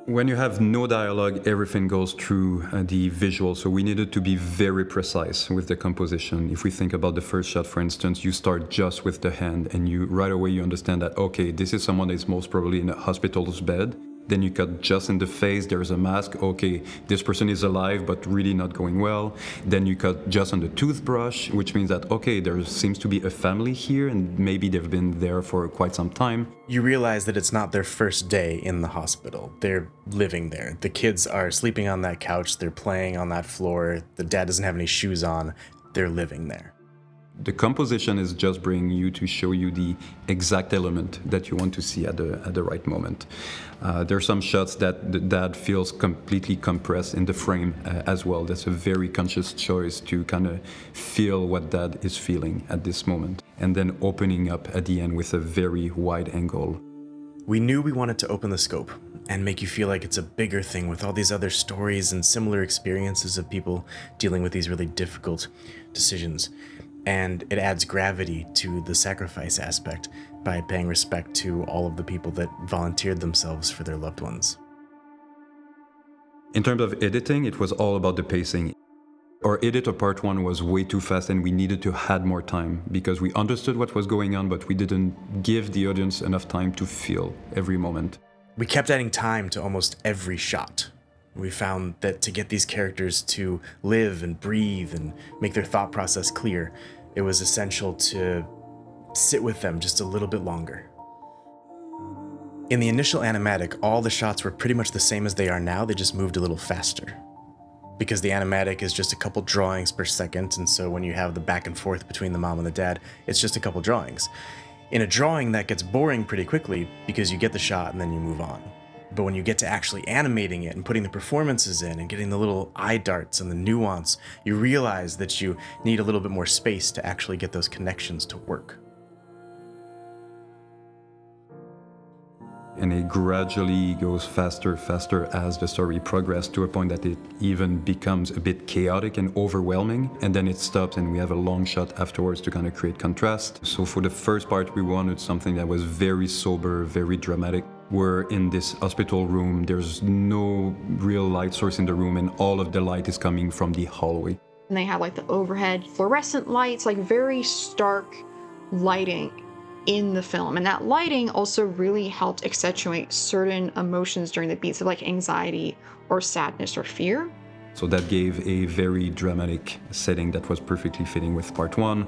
When you have no dialogue, everything goes through the visual. So we needed to be very precise with the composition. If we think about the first shot, for instance, you start just with the hand and you right away you understand that, okay, this is someone that is most probably in a hospital's bed. Then you cut just in the face, there's a mask. Okay, this person is alive, but really not going well. Then you cut just on the toothbrush, which means that, okay, there seems to be a family here and maybe they've been there for quite some time. You realize that it's not their first day in the hospital. They're living there. The kids are sleeping on that couch. They're playing on that floor. The dad doesn't have any shoes on. They're living there. The composition is just bringing you to show you the exact element that you want to see at the right moment. There are some shots that the dad feels completely compressed in the frame as well. That's a very conscious choice to kind of feel what dad is feeling at this moment. And then opening up at the end with a very wide angle. We knew we wanted to open the scope and make you feel like it's a bigger thing with all these other stories and similar experiences of people dealing with these really difficult decisions. And it adds gravity to the sacrifice aspect by paying respect to all of the people that volunteered themselves for their loved ones. In terms of editing, it was all about the pacing. Our edit of part one was way too fast and we needed to add more time because we understood what was going on, but we didn't give the audience enough time to feel every moment. We kept adding time to almost every shot. We found that to get these characters to live and breathe and make their thought process clear, it was essential to sit with them just a little bit longer. In the initial animatic, all the shots were pretty much the same as they are now, they just moved a little faster. Because the animatic is just a couple drawings per second, and so when you have the back and forth between the mom and the dad, it's just a couple drawings. In a drawing, that gets boring pretty quickly because you get the shot and then you move on. But when you get to actually animating it and putting the performances in and getting the little eye darts and the nuance, you realize that you need a little bit more space to actually get those connections to work. And it gradually goes faster as the story progresses to a point that it even becomes a bit chaotic and overwhelming. And then it stops and we have a long shot afterwards to kind of create contrast. So for the first part, we wanted something that was very sober, very dramatic. We're in this hospital room, there's no real light source in the room and all of the light is coming from the hallway. And they had like the overhead fluorescent lights, like very stark lighting in the film. And that lighting also really helped accentuate certain emotions during the beats of like anxiety or sadness or fear. So that gave a very dramatic setting that was perfectly fitting with part one.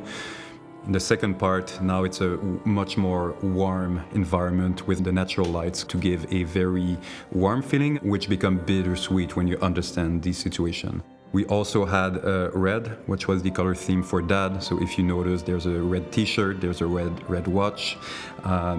In the second part, now it's a much more warm environment with the natural lights to give a very warm feeling, which become bittersweet when you understand the situation. We also had red, which was the color theme for Dad. So if you notice, there's a red t-shirt, there's a red watch,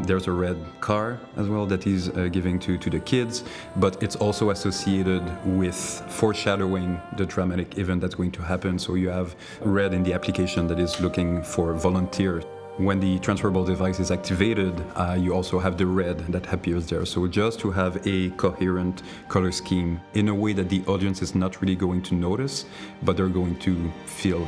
there's a red car as well that he's giving to the kids. But it's also associated with foreshadowing the dramatic event that's going to happen. So you have red in the application that is looking for volunteers. When the transferable device is activated, you also have the red that appears there. So just to have a coherent color scheme in a way that the audience is not really going to notice, but they're going to feel.